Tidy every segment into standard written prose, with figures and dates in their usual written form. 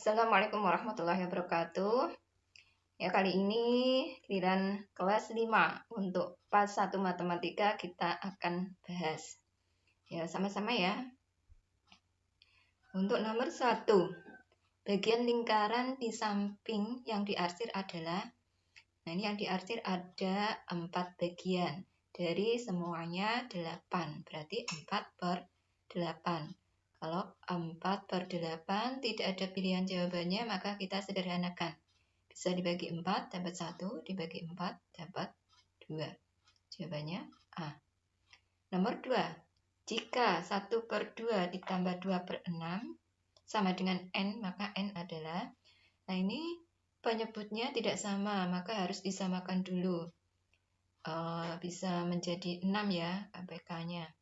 Assalamualaikum warahmatullahi wabarakatuh. Ya, kali ini giliran kelas 5 untuk pas 1 matematika kita akan bahas. Ya, sama-sama ya. Untuk nomor 1, bagian lingkaran di samping yang diarsir adalah, nah ini yang diarsir ada 4 bagian. Dari semuanya 8, berarti 4/8. Kalau 4/8 tidak ada pilihan jawabannya, maka kita sederhanakan. Bisa dibagi 4 dapat 1, dibagi 4 dapat 2. Jawabannya A. Nomor 2, jika 1/2 ditambah 2/6 sama dengan N, maka N adalah, nah ini penyebutnya tidak sama, maka harus disamakan dulu. Bisa menjadi 6 ya, APK-nya.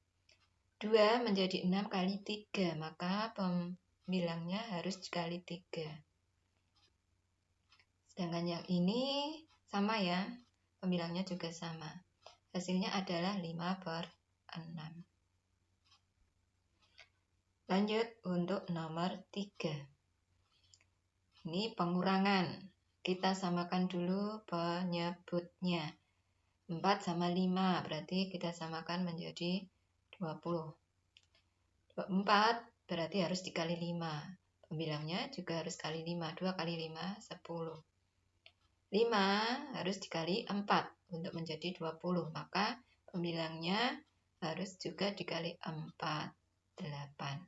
2 menjadi 6 kali 3, maka pembilangnya harus dikali 3. Sedangkan yang ini sama ya, pembilangnya juga sama. Hasilnya adalah 5/6. Lanjut untuk nomor 3. Ini pengurangan. Kita samakan dulu penyebutnya. 4 sama 5, berarti kita samakan menjadi 20. 4 berarti harus dikali 5. Pembilangnya juga harus kali 5. 2 kali 5, 10. 5 harus dikali 4 untuk menjadi 20. Maka pembilangnya harus juga dikali 4, 8.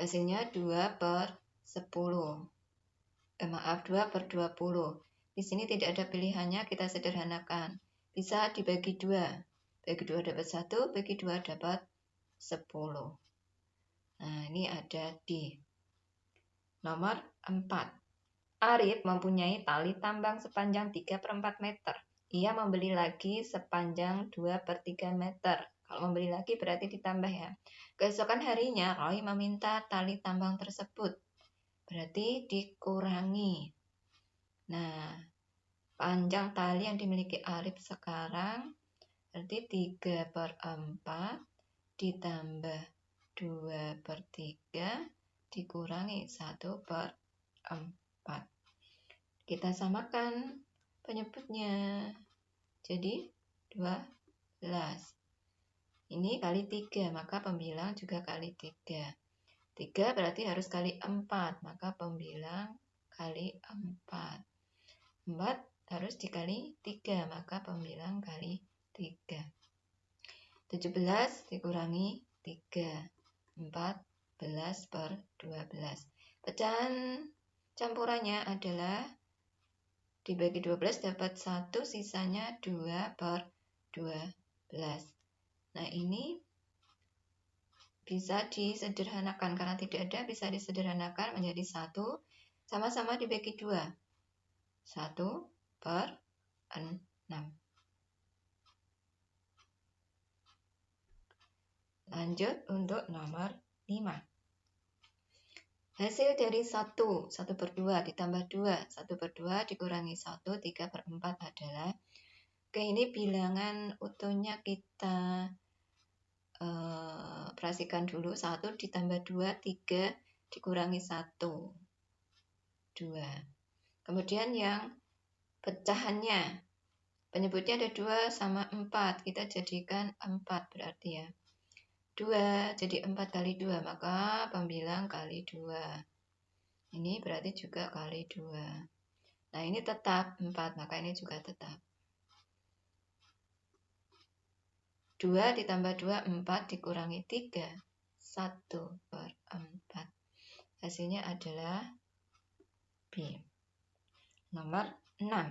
Hasilnya 2/10. 2/20. Di sini tidak ada pilihannya, kita sederhanakan. Bisa dibagi 2. Bagi 2 dapat 1, bagi 2 dapat 10. Nah, ini ada D. Nomor 4. Arif mempunyai tali tambang sepanjang 3/4 meter. Ia membeli lagi sepanjang 2/3 meter. Kalau membeli lagi berarti ditambah ya. Keesokan harinya Roy meminta tali tambang tersebut. Berarti dikurangi. Nah, panjang tali yang dimiliki Arif sekarang berarti 3/4 ditambah 2/3 dikurangi 1/4. Kita samakan penyebutnya. Jadi 12. Ini kali 3, maka pembilang juga kali 3. 3 berarti harus kali 4, maka pembilang kali 4. 4 harus dikali 3, maka pembilang kali 3. 17 dikurangi 3. 14/12. Pecahan campurannya adalah dibagi 12 dapat 1, sisanya 2/12. Nah, ini bisa disederhanakan. Karena tidak ada, bisa disederhanakan menjadi 1. Sama-sama dibagi 2. 1/6. Lanjut untuk nomor 5. Hasil dari 1/2 ditambah 2, 1/2 dikurangi 1, 3/4 adalah, ini bilangan utuhnya kita perhatikan dulu. 1 ditambah 2, 3 dikurangi 1, 2. Kemudian yang pecahannya, penyebutnya ada 2 sama 4, kita jadikan 4 berarti ya. 2 jadi 4 kali 2, maka pembilang kali 2. Ini berarti juga kali 2. Nah, ini tetap 4, maka ini juga tetap. 2 ditambah 2, 4 dikurangi 3, 1/4. Hasilnya adalah B. Nomor 6.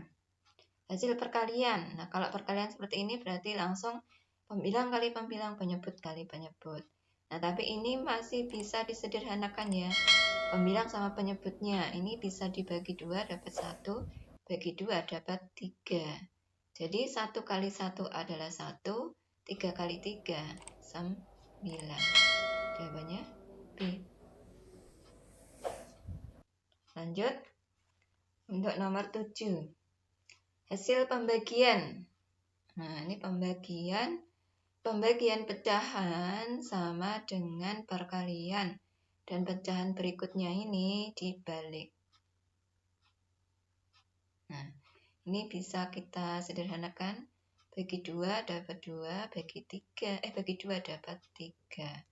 Hasil perkalian. Nah, kalau perkalian seperti ini berarti langsung pembilang kali pembilang, penyebut kali penyebut. Nah, tapi ini masih bisa disederhanakan ya. Pembilang sama penyebutnya. Ini bisa dibagi 2 dapat 1, bagi 2 dapat 3. Jadi 1 kali 1 adalah 1, 3 kali 3, 9. Jawabannya B. Lanjut untuk nomor 7. Hasil pembagian. Nah, ini pembagian pecahan sama dengan perkalian. Dan pecahan berikutnya ini dibalik. Nah, ini bisa kita sederhanakan. Bagi 2 dapat 2, bagi 2 dapat 3.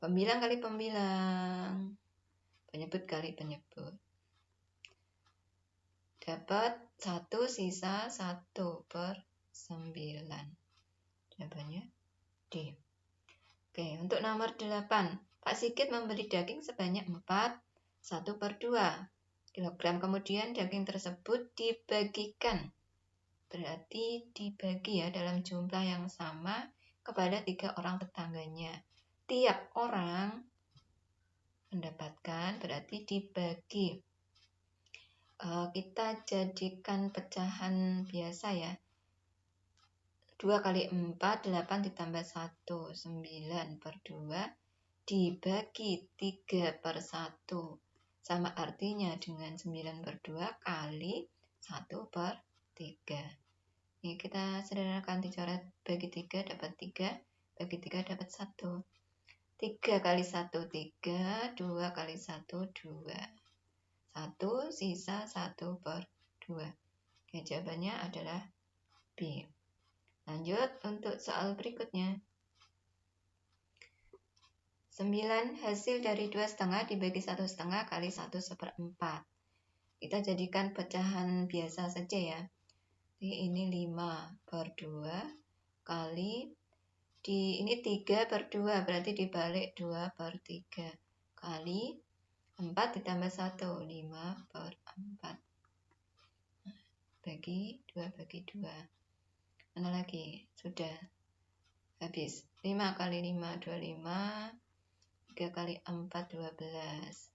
Pembilang kali pembilang. Penyebut kali penyebut. Dapat 1 sisa 1/9. Jawabannya D. Oke, untuk nomor 8. Pak Sigit membeli daging sebanyak 1/2 kilogram. Kemudian daging tersebut dibagikan. Berarti dibagi ya dalam jumlah yang sama kepada 3 orang tetangganya. Tiap orang mendapatkan, berarti dibagi. Kita jadikan pecahan biasa ya. 2 kali 4, 8 ditambah 1, 9/2 dibagi 3/1. Sama artinya dengan 9/2 kali 1/3. Ini kita sederhanakan, dicoret bagi 3 dapat 3, bagi 3 dapat 1. 3 kali 1, 3, 2 kali 1, 2. 1 sisa 1/2. Oke, jawabannya adalah B. Lanjut untuk soal berikutnya. 9 hasil dari 2,5 dibagi 1,5 kali 1/4. Kita jadikan pecahan biasa saja ya. Jadi ini 5/2 kali ini 3/2, berarti dibalik 2/3 kali 4 ditambah 1, 5/4. Bagi 2 bagi 2. Mana lagi? Sudah habis. 5 kali 5, 25. 3 kali 4, 12.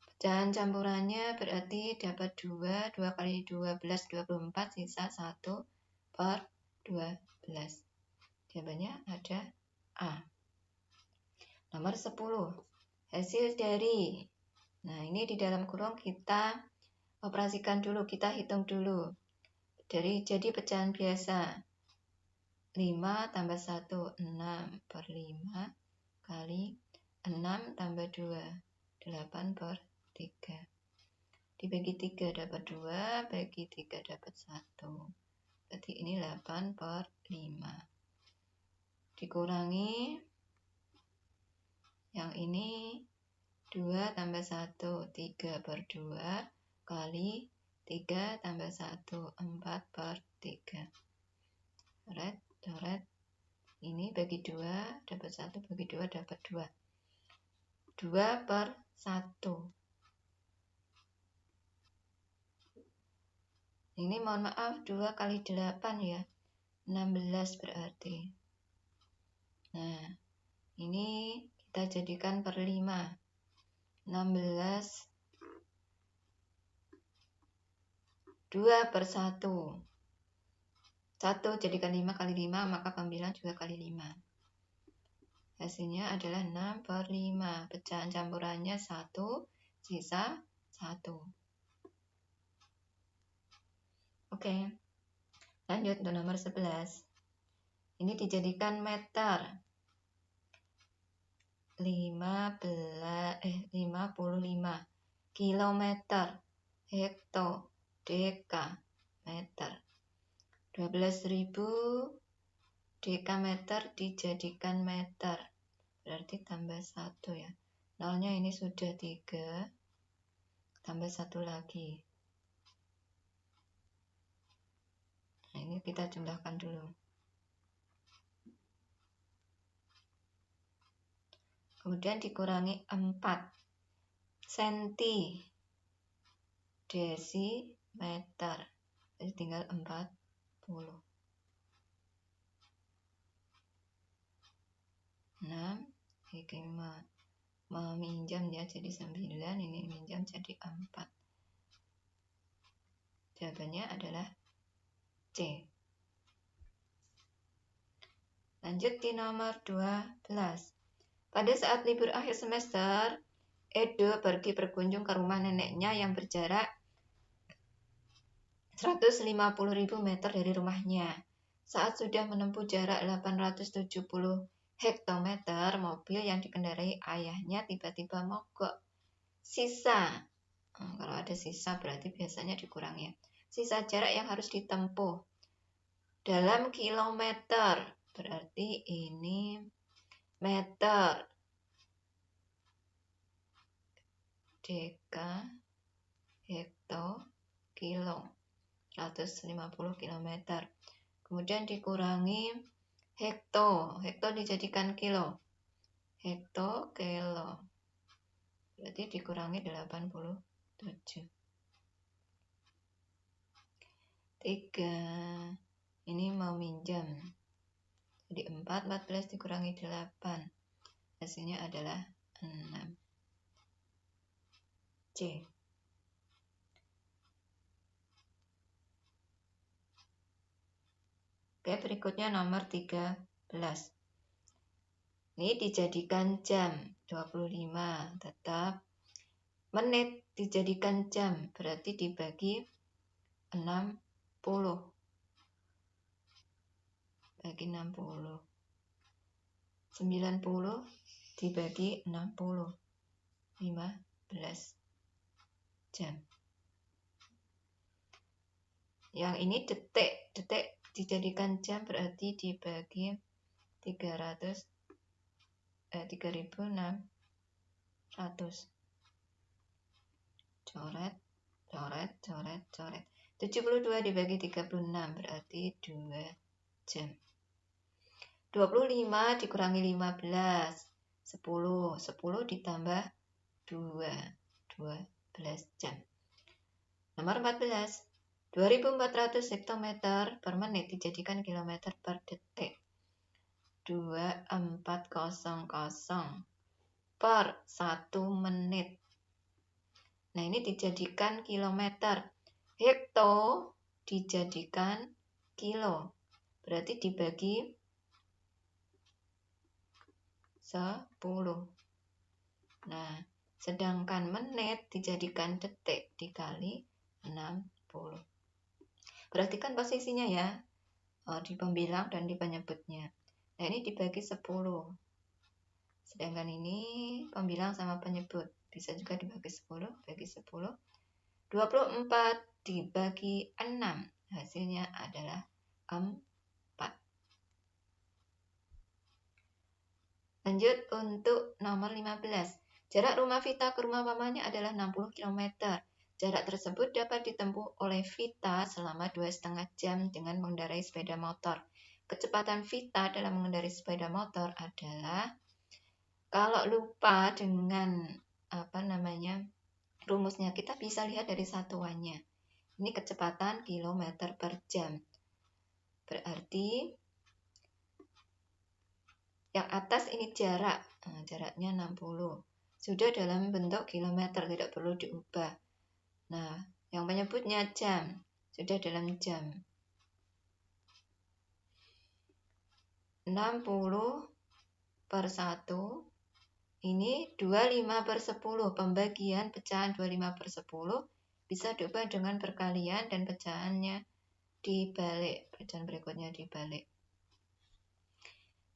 Pecahan campurannya berarti dapat 2. 2 kali 12, 24. Sisa 1/12. Jawabannya ada A. Nomor 10. Hasil dari. Nah, ini di dalam kurung kita operasikan dulu, kita hitung dulu. Jadi pecahan biasa. 5 tambah 1, 6/5 kali 6 tambah 2, 8/3. Dibagi 3 dapat 2, bagi 3 dapat 1. Berarti ini 8/5. Dikurangi yang ini 2 tambah 1, 3/2 kali 3 tambah 1, 4/3. Coret. Ini bagi 2 dapat 1, bagi 2 dapat 2. 2/1. Ini mohon maaf 2 kali 8 ya. 16 berarti. Nah, ini kita jadikan per 5. 16 2/1. 1 jadikan 5 kali 5, maka pembilang juga kali 5. Hasilnya adalah 6/5. Pecahan campurannya 1, sisa 1. Oke. Lanjut untuk nomor 11. Ini dijadikan meter. 55 kilometer, hekto, deka, meter. 12.000 dekameter dijadikan meter. Berarti tambah 1 ya. Nolnya ini sudah 3. Tambah 1 lagi. Nah, ini kita jumlahkan dulu. Kemudian dikurangi 4 senti desimeter. Jadi tinggal 40. 6, ini meminjam ya jadi 9, ini minjam jadi 4. Jawabannya adalah C. Lanjut di nomor 12. Pada saat libur akhir semester, Edo pergi berkunjung ke rumah neneknya yang berjarak 150.000 meter dari rumahnya. Saat sudah menempuh jarak 870 hektometer mobil yang dikendarai ayahnya tiba-tiba mogok. Sisa, kalau ada sisa berarti biasanya dikurangi. Sisa jarak yang harus ditempuh dalam kilometer, berarti ini meter. Deka, hekto, kilo, 150 km. Kemudian dikurangi hekto dijadikan kilo. Hekto, kilo. Berarti dikurangi 87. 3. Ini mau minjam. Jadi 14 dikurangi 8. Hasilnya adalah 6. C. Oke, berikutnya nomor 13. Ini dijadikan jam 25, tetap menit dijadikan jam, berarti dibagi 60. Bagi 60. 90 dibagi 60. 15 jam. Yang ini detik dijadikan jam berarti dibagi 3600. Coret. 72 dibagi 36 berarti 2 jam. 25 dikurangi 15, 10 ditambah 2, 12 jam. Nomor 14, 2400 hektometer per menit dijadikan kilometer per detik. 2400 per 1 menit. Nah, ini dijadikan kilometer. Hekto dijadikan kilo. Berarti dibagi 10. Nah, sedangkan menit dijadikan detik dikali 60. Perhatikan posisinya ya, di pembilang dan di penyebutnya. Nah, ini dibagi 10. Sedangkan ini pembilang sama penyebut. Bisa juga dibagi 10, bagi 10. 24 dibagi 6. Hasilnya adalah 4. Lanjut untuk nomor 15. Jarak rumah Vita ke rumah pamannya adalah 60 km. Jarak tersebut dapat ditempuh oleh Vita selama 2,5 jam dengan mengendarai sepeda motor. Kecepatan Vita dalam mengendarai sepeda motor adalah, kalau lupa dengan rumusnya, kita bisa lihat dari satuannya. Ini kecepatan kilometer per jam. Berarti yang atas ini jarak. Nah, jaraknya 60. Sudah dalam bentuk kilometer, tidak perlu diubah. Nah, yang penyebutnya jam. Sudah dalam jam. 60 per 1. Ini 25/10, pembagian pecahan 25/10 bisa diubah dengan perkalian dan pecahannya dibalik, pecahan berikutnya dibalik.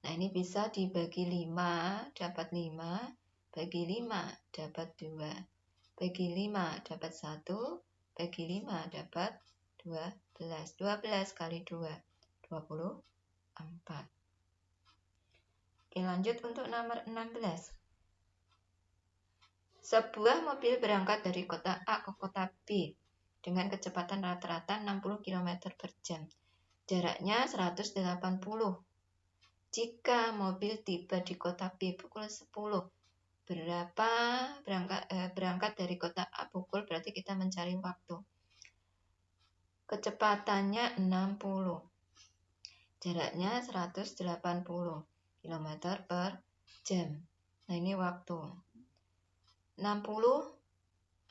Nah, ini bisa dibagi 5, dapat 5, bagi 5, dapat 2, bagi 5, dapat 1, bagi 5, dapat 12. 12 kali 2, 24. Oke, lanjut untuk nomor 16. Sebuah mobil berangkat dari kota A ke kota B dengan kecepatan rata-rata 60 km per jam. Jaraknya 180. Jika mobil tiba di kota B pukul 10, berangkat dari kota A pukul, berarti kita mencari waktu. Kecepatannya 60. Jaraknya 180 km per jam. Nah, ini waktu. 60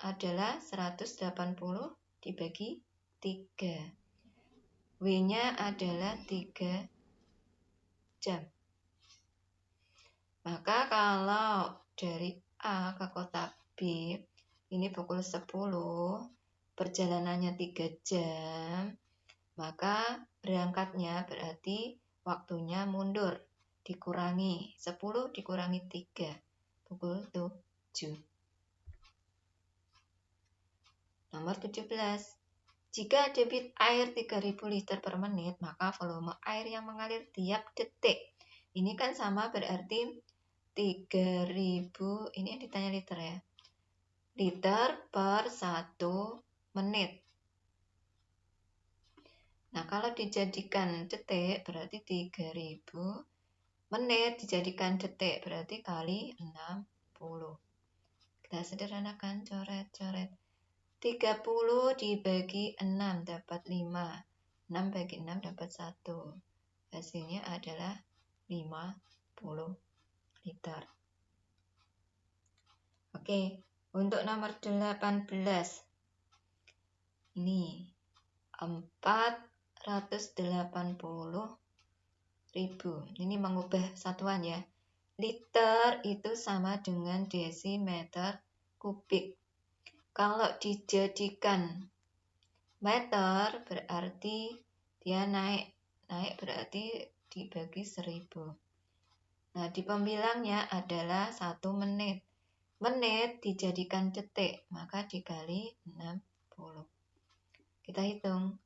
adalah 180 dibagi 3. W-nya adalah 3 jam. Maka kalau dari A ke kota B, ini pukul 10, perjalanannya 3 jam, maka berangkatnya berarti waktunya mundur. dikurangi 10 dikurangi 3 pukul 7. Nomor 17. Jika debit air 3000 liter per menit, maka volume air yang mengalir tiap detik. Ini kan sama berarti 3000, ini yang ditanya liter ya. Liter per 1 menit. Nah, kalau dijadikan detik berarti 3000 menit dijadikan detik berarti kali 60. Kita sederhanakan, coret-coret. 30 dibagi 6 dapat 5. 6 bagi 6 dapat 1. Hasilnya adalah 50 liter. Oke, untuk nomor 18. Ini 480.000. Ini mengubah satuan ya. Liter itu sama dengan desimeter kubik. Kalau dijadikan meter berarti dia naik berarti dibagi 1000. Nah, di pembilangnya adalah 1 menit. Menit dijadikan detik, maka dikali 60. Kita hitung.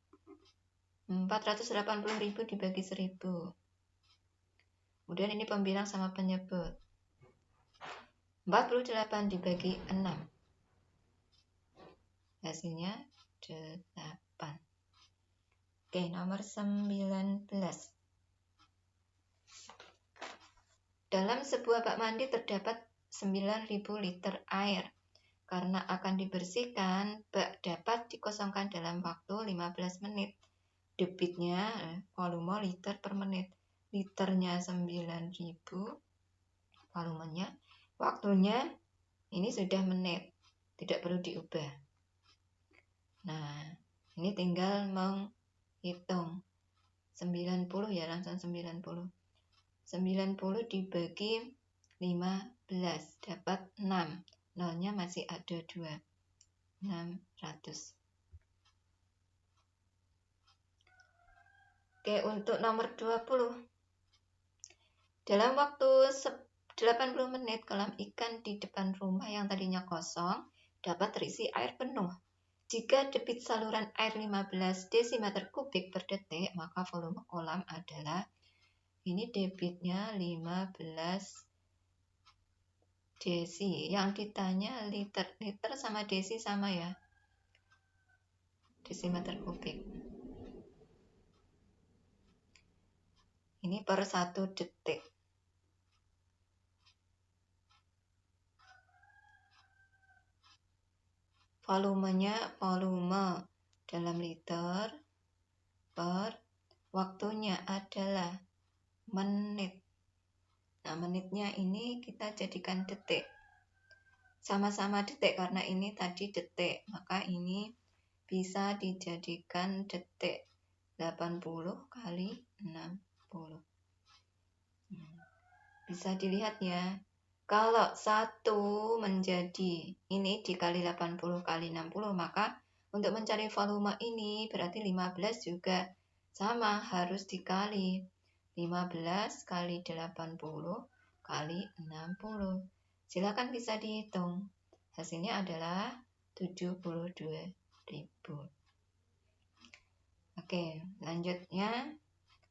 480.000 dibagi 1000. Kemudian ini pembilang sama penyebut. 48 dibagi 6. Hasilnya 8. Oke, nomor 19. Dalam sebuah bak mandi terdapat 9.000 liter air. Karena akan dibersihkan, bak dapat dikosongkan dalam waktu 15 menit. Debitnya volume liter per menit. Liternya 9.000, volumenya, waktunya ini sudah menit. Tidak perlu diubah. Nah, ini tinggal menghitung 90 ya, langsung 90. 90 dibagi 15 dapat 6. Nolnya masih ada 2. 600. Oke, untuk nomor 20. Dalam waktu 80 menit kolam ikan di depan rumah yang tadinya kosong dapat terisi air penuh. Jika debit saluran air 15 desimeter kubik per detik, maka volume kolam adalah, ini debitnya 15 desi. Yang ditanya liter. Liter sama desi sama ya. Desimeter kubik. Ini per 1 detik. Volumenya volume dalam liter per waktunya adalah menit. Nah, menitnya ini kita jadikan detik. Sama-sama detik karena ini tadi detik, maka ini bisa dijadikan detik. 80 kali 60. Bisa dilihat ya. Kalau 1 menjadi ini dikali 80 kali 60, maka untuk mencari volume ini berarti 15 juga sama, harus dikali 15 kali 80 kali 60. Silakan bisa dihitung. Hasilnya adalah 72.000. Oke, selanjutnya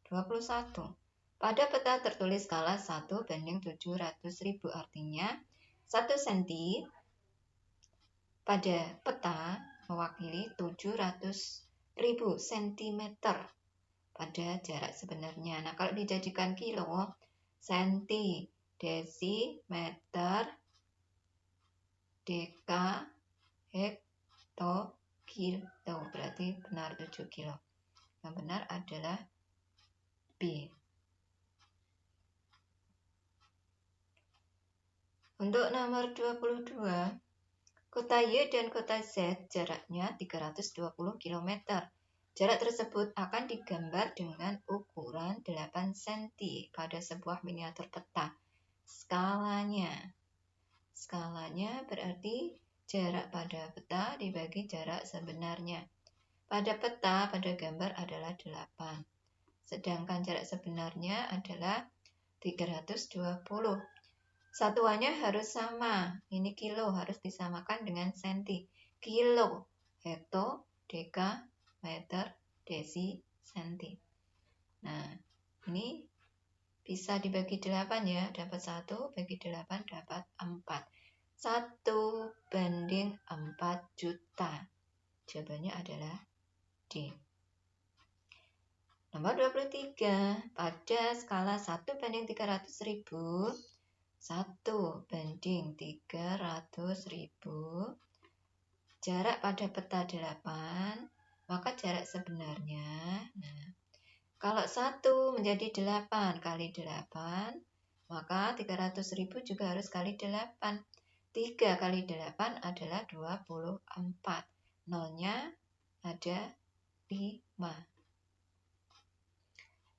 21. Pada peta tertulis skala 1:700.000, artinya 1 cm pada peta mewakili 700.000 cm pada jarak sebenarnya. Nah, kalau dijadikan kilo, senti, desimeter, deka, hekto, kilo. Berarti benar 7 kilo. Yang benar adalah B. Untuk nomor 22, kota Y dan kota Z jaraknya 320 km. Jarak tersebut akan digambar dengan ukuran 8 cm pada sebuah miniatur peta. Skalanya berarti jarak pada peta dibagi jarak sebenarnya. Pada peta, pada gambar adalah 8. Sedangkan jarak sebenarnya adalah 320. Satuannya harus sama. Ini kilo, harus disamakan dengan senti. Kilo, hekto, deka, meter, desi, senti. Nah, ini bisa dibagi 8 ya. Dapat 1, bagi 8, dapat 4. 1:4 juta. Jawabannya adalah D. Nomor 23. Pada skala 1:300.000, 1:300.000, jarak pada peta 8, maka jarak sebenarnya, nah, kalau 1 menjadi 8 kali 8, maka 300.000 juga harus kali 8. 3 kali 8 adalah 24. Nolnya ada 5.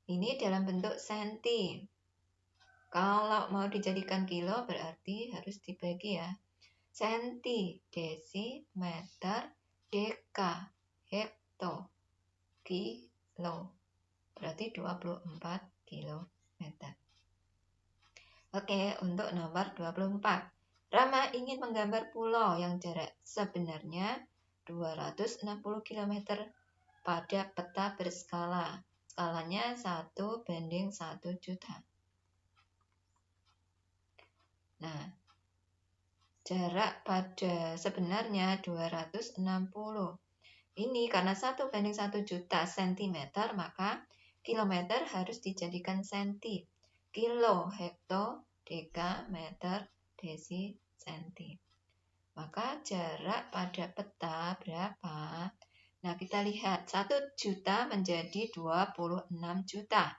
Ini dalam bentuk senti. Kalau mau dijadikan kilo berarti harus dibagi ya. Senti, desi, meter, deka, hekto, kilo. Berarti 24 kilometer. Oke, untuk nomor 24. Rama ingin menggambar pulau yang jarak sebenarnya 260 km pada peta berskala. Skalanya 1:1 juta. Nah, jarak pada sebenarnya 260. Ini karena 1:1 juta cm, maka kilometer harus dijadikan senti. Kilo, hekto, deka, meter, desi, senti. Maka jarak pada peta berapa? Nah, kita lihat 1 juta menjadi 26 juta.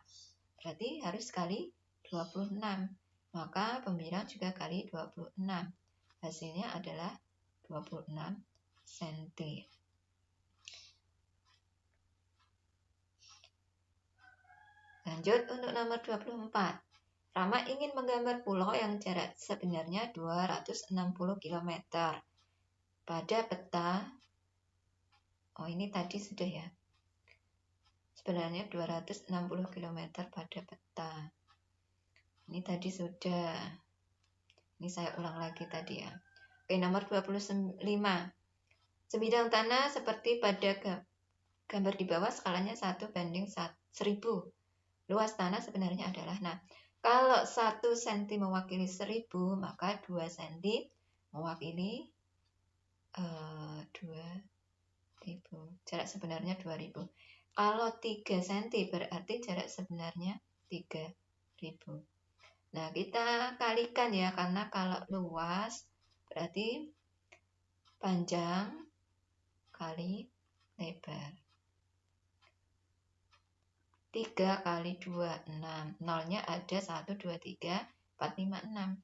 Berarti harus kali 26. Maka pembilang juga kali 26. Hasilnya adalah 26 cm. Lanjut untuk nomor 24. Rama ingin menggambar pulau yang jarak sebenarnya 260 km pada peta. Oh, ini tadi sudah ya. Sebenarnya 260 km pada peta. Ini tadi sudah. Ini saya ulang lagi tadi ya. Oke, nomor 25. Sebidang tanah seperti pada gambar di bawah, skalanya 1:1000. Luas tanah sebenarnya adalah, nah, kalau 1 cm mewakili 1000, maka 2 cm mewakili 2000. Jarak sebenarnya 2000. Kalau 3 cm berarti jarak sebenarnya 3000. Nah, kita kalikan ya, karena kalau luas berarti panjang kali lebar. 3 kali 2, 6. Nolnya ada 1, 2, 3, 4, 5, 6.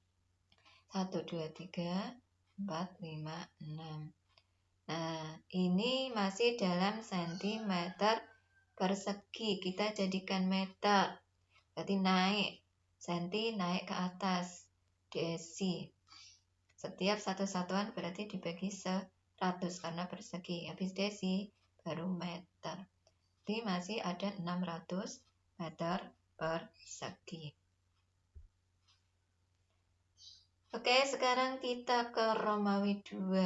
1, 2, 3, 4, 5, 6. Nah, ini masih dalam sentimeter persegi. Kita jadikan meter. Berarti naik. Senti naik ke atas. Desi. Setiap satu satuan berarti dibagi 100 karena persegi. Habis desi, baru meter. Jadi masih ada 600 meter persegi. Oke, sekarang kita ke Romawi 2.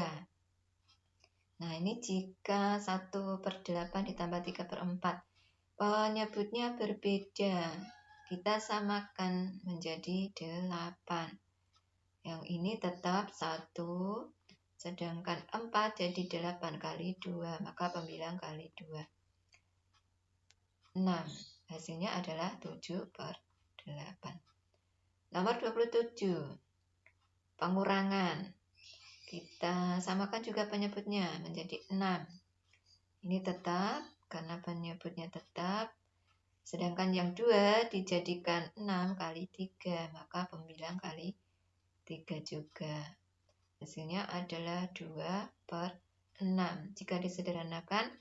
Nah, ini jika 1/8 ditambah 3/4. Penyebutnya berbeda. Kita samakan menjadi 8. Yang ini tetap 1, sedangkan 4 jadi 8 kali 2. Maka pembilang kali 2. 6. Hasilnya adalah 7/8. Nomor 27. Pengurangan. Kita samakan juga penyebutnya menjadi 6. Ini tetap karena penyebutnya tetap. Sedangkan yang 2 dijadikan 6 kali 3. Maka pembilang kali 3 juga. Hasilnya adalah 2/6. Jika disederhanakan,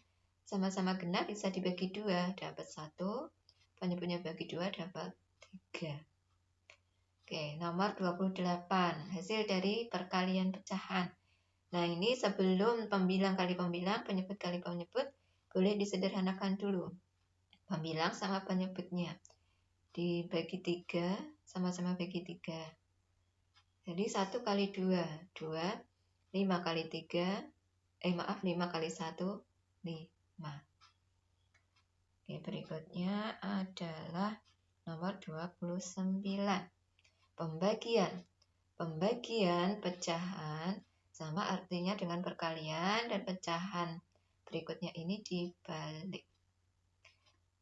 sama-sama genap bisa dibagi 2, dapat 1. Penyebutnya bagi 2 dapat 3. Oke, nomor 28. Hasil dari perkalian pecahan. Nah, ini sebelum pembilang kali pembilang, penyebut kali penyebut, boleh disederhanakan dulu. Pembilang sama penyebutnya. dibagi 3, sama-sama bagi 3. Jadi 1 kali 2, 5 kali 3, 5 kali 1, 5. Oke, berikutnya adalah nomor 29. Pembagian pecahan sama artinya dengan perkalian dan pecahan. Berikutnya ini dibalik.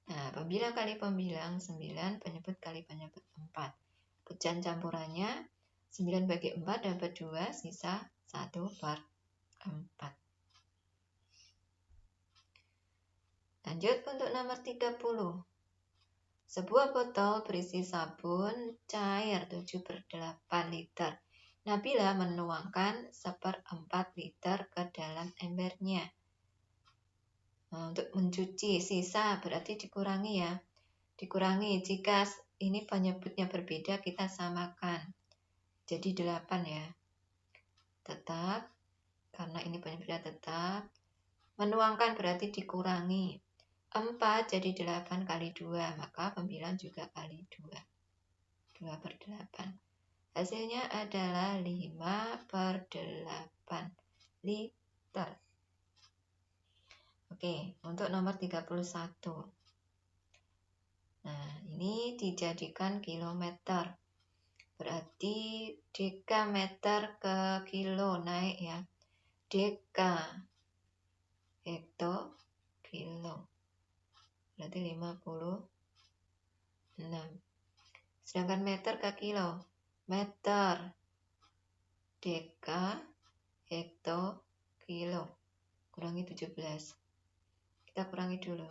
Nah, pembilang kali pembilang 9, penyebut kali penyebut 4. Pecahan campurannya 9 bagi 4 dapat 2, sisa 1/4. Lanjut untuk nomor 30. Sebuah botol berisi sabun cair 7/8 liter. Nabila menuangkan 1/4 liter ke dalam embernya. Nah, untuk mencuci sisa berarti dikurangi ya. Dikurangi, jika ini penyebutnya berbeda kita samakan. Jadi 8 ya. Tetap, karena ini penyebutnya tetap. Menuangkan berarti dikurangi. 4 jadi 8 kali 2, maka pembilang juga kali 2. 2/8. Hasilnya adalah 5/8 liter. Oke, untuk nomor 31. Nah, ini dijadikan kilometer. Berarti dekameter ke kilo naik ya. Deka, hekto, kilo. Berarti 56. Sedangkan meter ke kilo. Meter, deka, hekto, kilo. Kurangi 17. Kita kurangi dulu.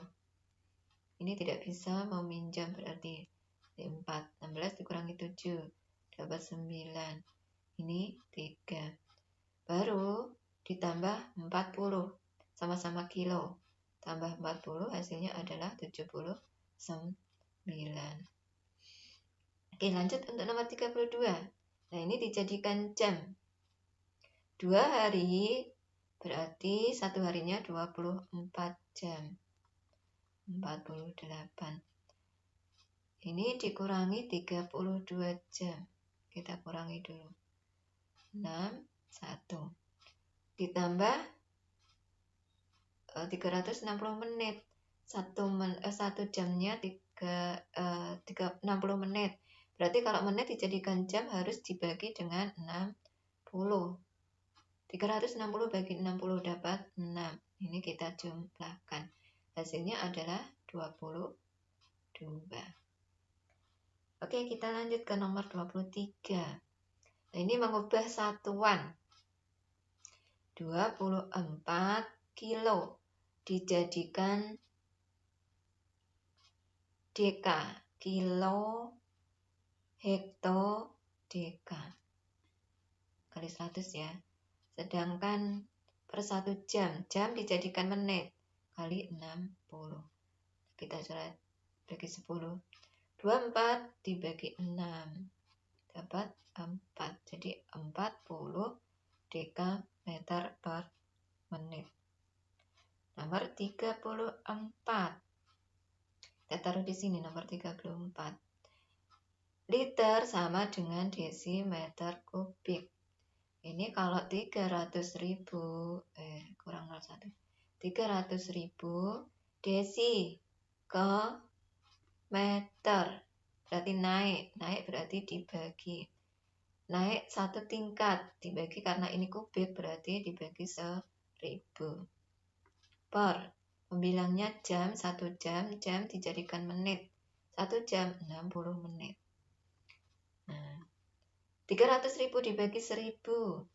Ini tidak bisa meminjam berarti 4. 16 dikurangi 7. Dapat 9. Ini 3. Baru ditambah 40. Sama-sama kilo. Tambah 40 hasilnya adalah 79. Oke, lanjut untuk nomor 32. Nah, ini dijadikan jam. 2 hari berarti 1 harinya 24 jam. 48. Ini dikurangi 32 jam. Kita kurangi dulu. 6, 1. Ditambah 360 menit. 1 jamnya 60 menit. Berarti kalau menit dijadikan jam harus dibagi dengan 60. 360 bagi 60 dapat 6. Ini kita jumlahkan. Hasilnya adalah 22. Oke, kita lanjut ke nomor 23. Nah, ini mengubah satuan. 24 kilo dijadikan deka. Kilo, hekto, deka. Kali 100 ya. Sedangkan per 1 jam dijadikan menit kali 60. Kita coret bagi 10. 24 dibagi 6 dapat 4. Jadi 40 dekameter per menit. Nomor 34. Kita taruh di sini nomor 34. Liter sama dengan desimeter kubik. Ini kalau 300.000 kurang 01. 300.000 desi ke meter. Berarti naik berarti dibagi. Naik 1 tingkat dibagi karena ini kubik berarti dibagi 1000. Per pembilangnya jam, 1 jam dijadikan menit. 1 jam 60 menit. Nah, 300.000 dibagi 1000.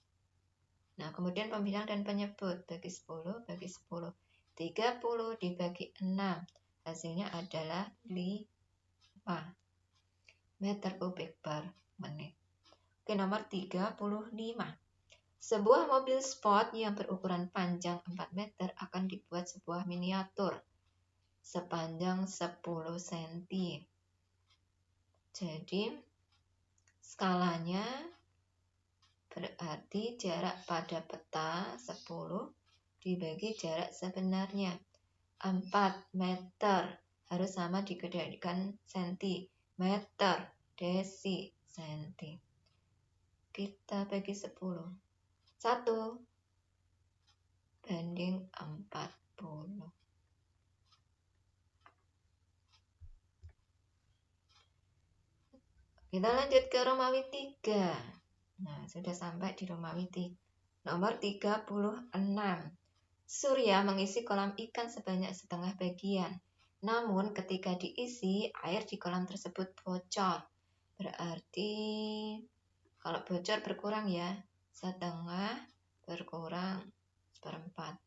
Nah, kemudian pembilang dan penyebut bagi 10 bagi 10. 30 dibagi 6. Hasilnya adalah 5 meter kubik per menit. Oke, nomor 35. Sebuah mobil sport yang berukuran panjang 4 meter akan dibuat sebuah miniatur sepanjang 10 cm. Jadi, skalanya berarti jarak pada peta 10 dibagi jarak sebenarnya. 4 meter harus sama dikalikan senti. meter, desi, senti. Kita bagi 10. 1 banding 40. Kita lanjut ke Romawi 3. Nah, sudah sampai di Romawi 3. Nomor 36. Surya mengisi kolam ikan sebanyak setengah bagian. Namun ketika diisi, air di kolam tersebut bocor. Berarti kalau bocor berkurang ya, setengah berkurang seperempat.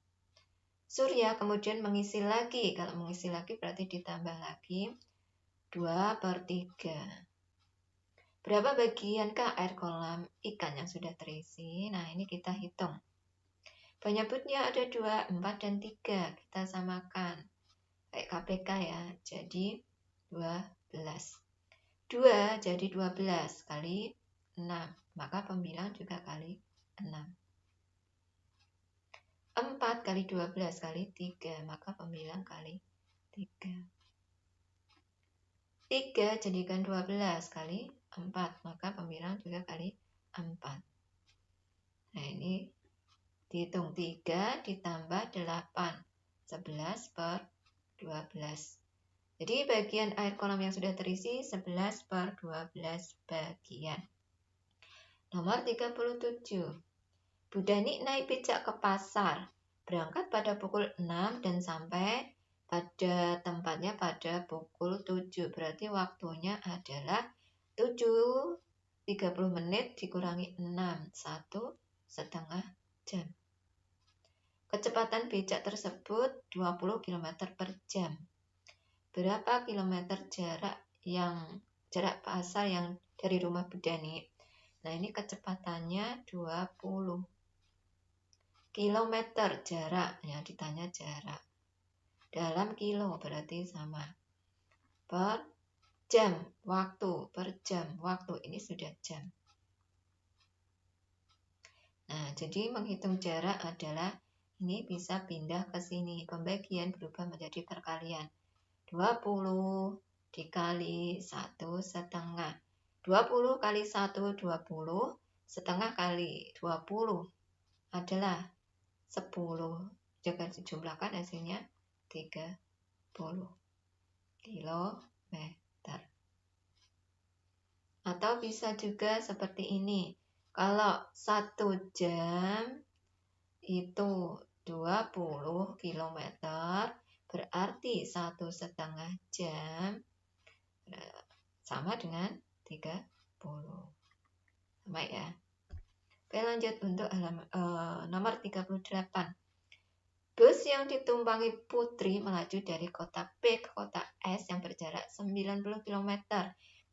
Surya kemudian mengisi lagi. Kalau mengisi lagi berarti ditambah lagi 2/3. Berapa bagiankah air kolam ikan yang sudah terisi? Nah, ini kita hitung. Penyebutnya ada 2, 4, dan 3. Kita samakan. Kayak KPK ya. Jadi 12. 2 jadi 12 kali 6. Maka pembilang juga kali 6. 4 kali 12 kali 3. Maka pembilang kali 3. 3 jadikan 12 kali 4. Maka pembilang juga kali 4. Nah, ini dihitung 3 ditambah 8. 11/12. Jadi bagian air kolam yang sudah terisi 11/12 bagian. Nomor 37. Budani naik becak ke pasar. Berangkat pada pukul 6 dan sampai pada tempatnya pada pukul 7. Berarti waktunya adalah 7:30 menit dikurangi 6. 1,5 jam. Kecepatan becak tersebut 20 km per jam. Berapa kilometer jarak pasar yang dari rumah Budani? Nah, ini kecepatannya 20 km jarak. Ya, ditanya jarak. Dalam kilo berarti sama. Per jam, waktu, per jam, waktu. Ini sudah jam. Nah, jadi menghitung jarak adalah ini bisa pindah ke sini. Pembagian berubah menjadi perkalian. 20 dikali 1,5. 20 kali 1, 20. Setengah kali 20 adalah 10. Jika dijumlahkan hasilnya 30 kilometer. Atau bisa juga seperti ini. Kalau 1 jam itu 20 km, berarti 1,5 jam sama dengan 30. Sama ya. Oke, lanjut untuk nomor 38. Bus yang ditumpangi Putri melaju dari kota B ke kota S yang berjarak 90 km.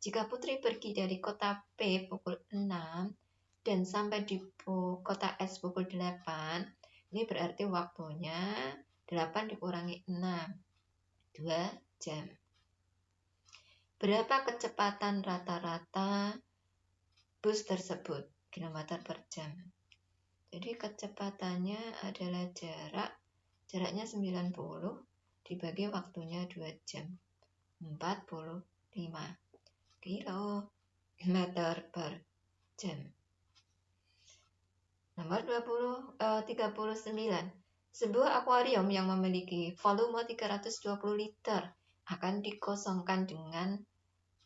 Jika Putri pergi dari kota P pukul 6 dan sampai di kota S pukul 8, ini berarti waktunya 8 dikurangi 6, 2 jam. Berapa kecepatan rata-rata bus tersebut? Kilometer per jam. Jadi kecepatannya adalah jaraknya 90 dibagi waktunya 2 jam. 45 kilometer per jam. Nomor 39. Sebuah akuarium yang memiliki volume 320 liter akan dikosongkan dengan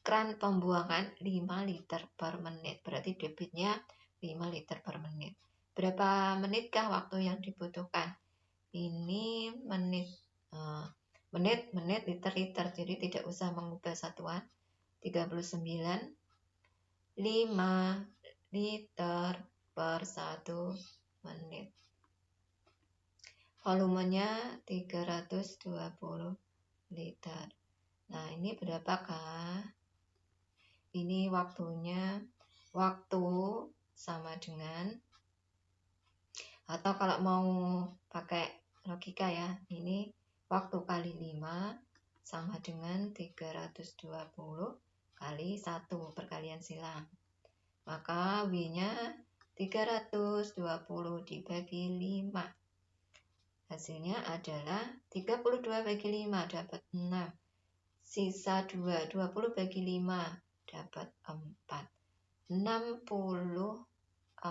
keran pembuangan 5 liter per menit. Berarti debitnya 5 liter per menit. Berapa menitkah waktu yang dibutuhkan? Ini menit, liter. Jadi tidak usah mengubah satuan. 39, 5 liter per 1 menit. Volumenya 320 liter. Nah, ini berapakah? Ini waktunya, waktu sama dengan, atau kalau mau pakai logika ya, ini waktu kali 5 sama dengan 320 kali 1, perkalian silang. Maka W-nya 320 dibagi 5. Hasilnya adalah 32 bagi 5 dapat 6. sisa 2. 20 bagi 5 dapat 4. 64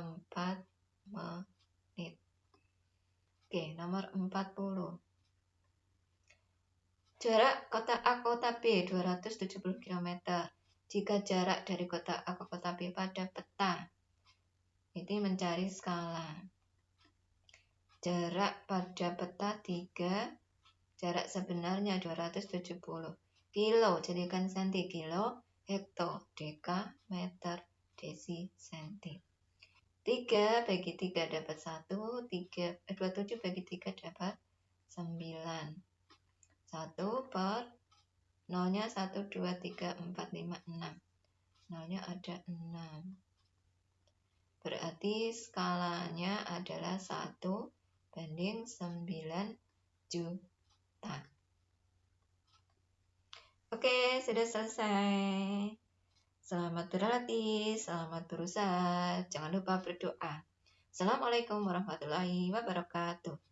menit. Oke, nomor 40. Jarak kota A kota B 270 km. Jika jarak dari kota A ke kota B pada peta. Ini mencari skala. Jarak pada peta 3, jarak sebenarnya 270. Kilo, jadikan senti, kilo, hekto, deka, meter, desi, senti. 3 bagi 3 dapat 1, 27 bagi 3 dapat 9. 1 per 0-nya 1, 2, 3, 4, 5, 6. 0-nya ada 6. Berarti skalanya adalah 1 banding 9 juta. Oke, sudah selesai. Selamat berlatih, selamat berusaha. Jangan lupa berdoa. Assalamualaikum warahmatullahi wabarakatuh.